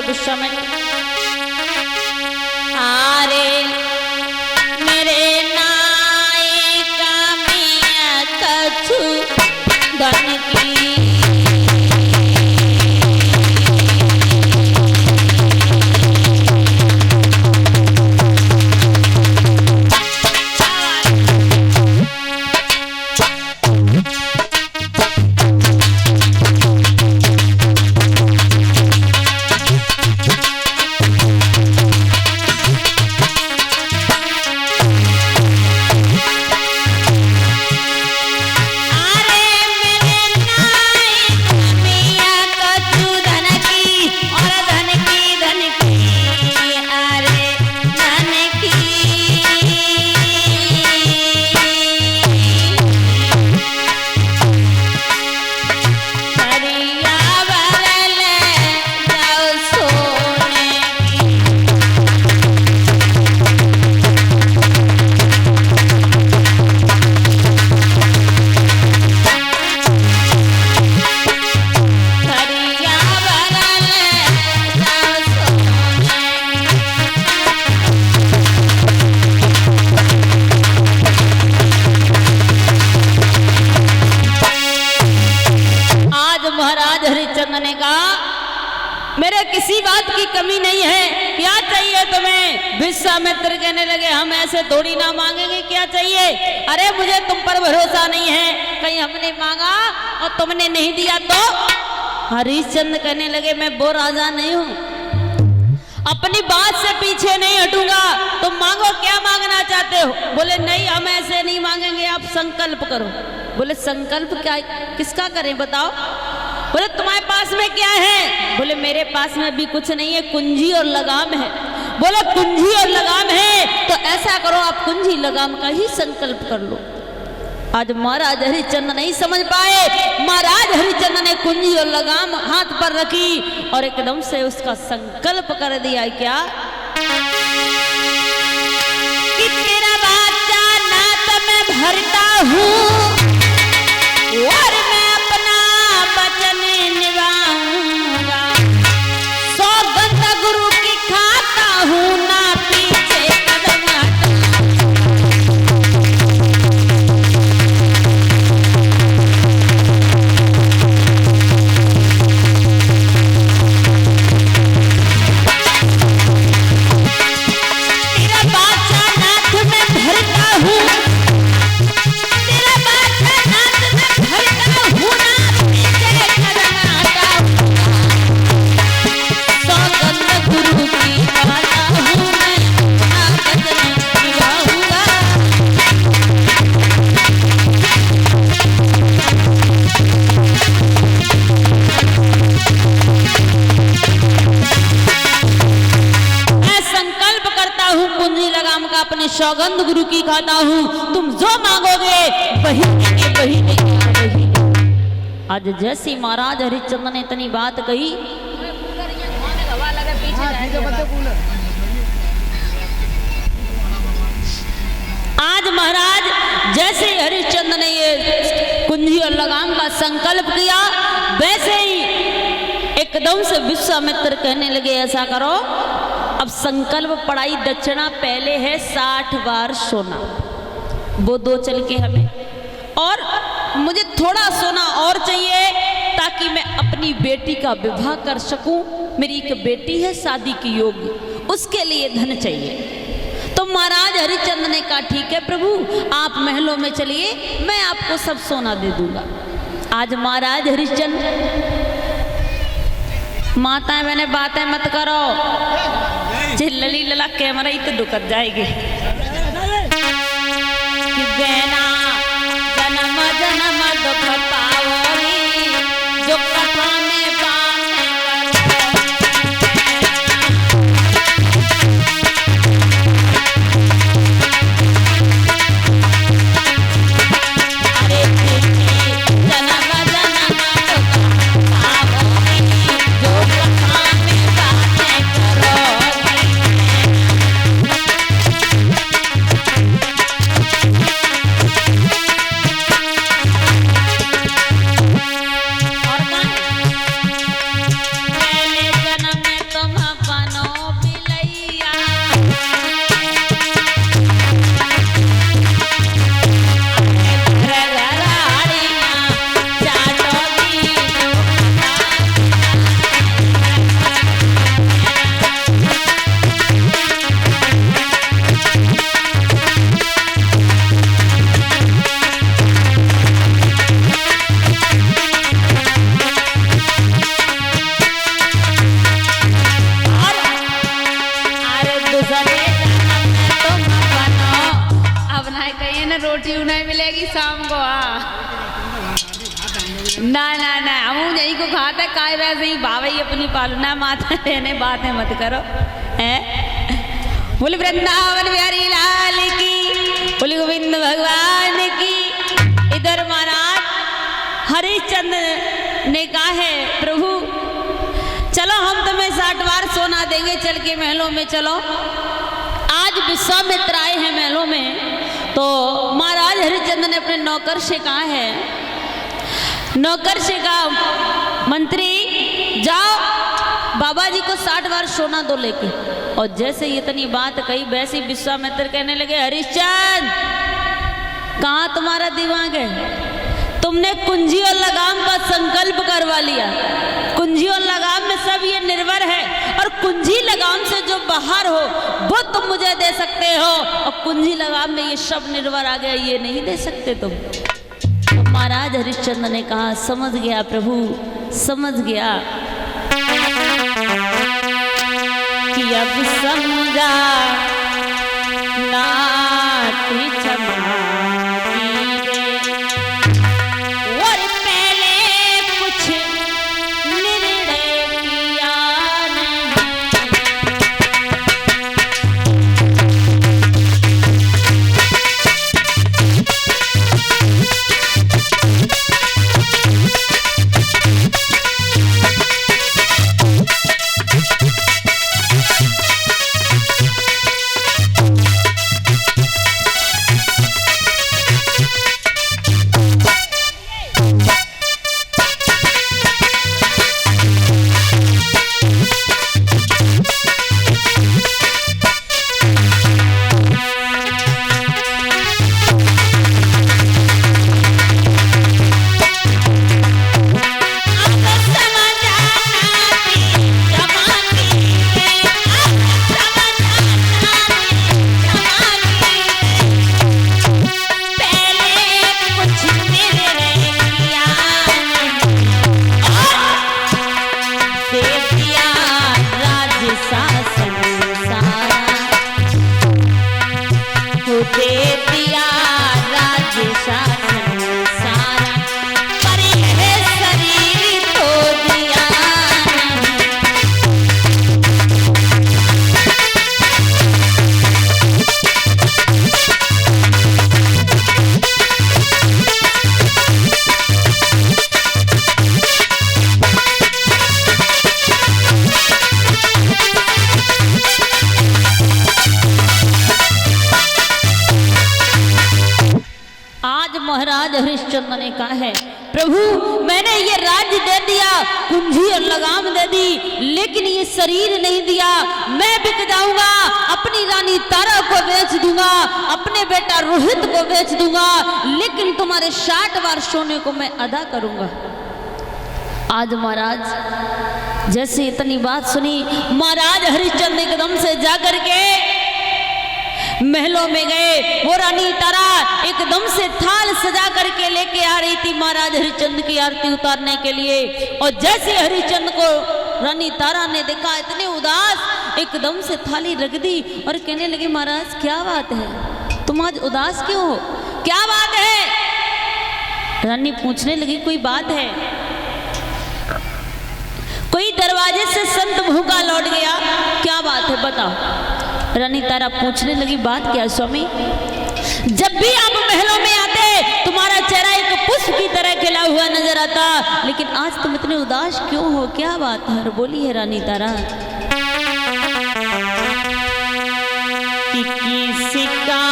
विश्वामित्र आरे मेरे नायका मिया कछु धन की मेरे किसी बात की कमी नहीं है, क्या चाहिए तुम्हें? विश्वामित्र कहने लगे हम ऐसे थोड़ी ना मांगेंगे, क्या चाहिए? अरे मुझे तुम पर भरोसा नहीं है, कहीं हमने मांगा और तुमने नहीं दिया तो? हरिश्चंद्र कहने लगे मैं वो राजा नहीं हूँ, अपनी बात से पीछे नहीं हटूंगा, तुम मांगो, क्या मांगना चाहते हो? बोले नहीं हम ऐसे नहीं मांगेंगे, आप संकल्प करो। बोले संकल्प क्या, किसका करें बताओ? बोले तुम्हारे पास में क्या है? बोले मेरे पास में भी कुछ नहीं है, कुंजी और लगाम है। बोले कुंजी और लगाम है तो ऐसा करो आप कुंजी लगाम का ही संकल्प कर लो। आज महाराज हरिश्चंद्र नहीं समझ पाए, महाराज हरिश्चंद्र ने कुंजी और लगाम हाथ पर रखी और एकदम से उसका संकल्प कर दिया। क्या कि तेरा बच्चा नात में भरता हूँ और मैं अपना वचन निभाऊंगा, सौगंध गुरु की खाता हूँ ना पीछे कदम तेरा बादशाह नाथ में भरता हूँ, तेरा बादशाह नाथ में भरता हूँ ना पीछे कदम हटाऊंगा, सौगंध गुरु की खाता हूँ मैं अपना वचन निभाऊंगा। मैं संकल्प करता हूँ कुंजी लगाम का, अपने सौगंध गुरु की खाता हूँ, तुम जो मांगोगे वही देंगे, वही देंगे, वही देंगे। आज जैसी महाराज हरिश्चंद्र ने इतनी बात कही, आज महाराज जैसे हरिश्चंद्र ने ये कुंजी और लगाम का संकल्प किया, वैसे ही एकदम से विश्वामित्र कहने लगे ऐसा करो, अब संकल्प पढ़ाई दक्षिणा पहले है 60 बार सोना, वो दो चल के हमें, और मुझे थोड़ा सोना और चाहिए ताकि मैं अपनी बेटी का विवाह कर सकूं, मेरी एक बेटी है शादी की योग्य, उसके लिए धन चाहिए। तो महाराज हरिश्चंद्र ने कहा ठीक है प्रभु, आप महलों में चलिए, मैं आपको सब सोना दे दूंगा। आज महाराज हरिश्चंद्र, माताएं मैंने बातें मत करो, चिल्लली लला कैमरा ही तो दुखत जाएगी कि बेना जन्म जन्म दुख पाओगी, जो कथा में बातें अरे जन्म जन्म दुख पाओगी, जो कथा में बातें करोगी। जाएगी शाम को। ना ना ना हम यही को खाता काय वैसे ही बावई अपनी पालना माता रहने बातें मत करो है। बोले वृंदावन बिहारी लाल की, बोले गोविंद भगवान की। इधर महाराज हरिश्चंद्र ने कहा है प्रभु चलो हम तुम्हें 60 बार सोना देंगे, चल के महलों में चलो। आज विश्वामित्र आए हैं महलों में, तो महाराज हरिश्चंद्र ने अपने नौकर से कहा है, नौकर से कहा मंत्री जाओ बाबा जी को 60 बार सोना दो लेके। और जैसे इतनी बात कही वैसे विश्वामित्र कहने लगे हरिश्चंद्र कहाँ तुम्हारा दिमाग है, तुमने कुंजी और लगाम का संकल्प करवा लिया। कुंजी और लगाम में सब ये निर्भर है, और कुंजी लगाम से जो बाहर हो वो तुम मुझे दे सकते हो, और कुंजी लगाम में ये सब निर्भर आ गया ये नहीं दे सकते तुम। तो महाराज हरिश्चंद्र ने कहा समझ गया प्रभु समझ गया कि अब समझा नाती क्षमा महाराज हरिश्चंद्र ने कहा है प्रभु मैंने ये राज्य दे दिया, कुंजी और लगाम दे दी, लेकिन ये शरीर नहीं दिया। मैं बिक जाऊंगा, अपनी रानी तारा को बेच दूंगा, अपने बेटा रोहित को बेच दूंगा, लेकिन तुम्हारे 60 बार सोने को मैं अदा करूंगा। आज महाराज जैसे इतनी बात सुनी, महाराज हरिश्चंद्र एकदम से जाकर के महलों में गए। वो रानी तारा एकदम से थाल सजा करके लेके आ रही थी महाराज हरिश्चंद्र की आरती उतारने के लिए। और जैसे हरिश्चंद्र को रानी तारा ने देखा इतने उदास, एकदम से थाली रख दी और कहने लगे महाराज क्या बात है, तुम आज उदास क्यों हो, क्या बात है। रानी पूछने लगी कोई बात है, कोई दरवाजे से संत भूखा लौट गया, क्या बात है बताओ। रानी तारा पूछने लगी बात क्या स्वामी, जब भी आप महलों में आते तुम्हारा चेहरा एक पुष्प की तरह खिला हुआ नजर आता, लेकिन आज तुम इतने उदास क्यों हो, क्या बात है। बोली है रानी तारा कि किसी का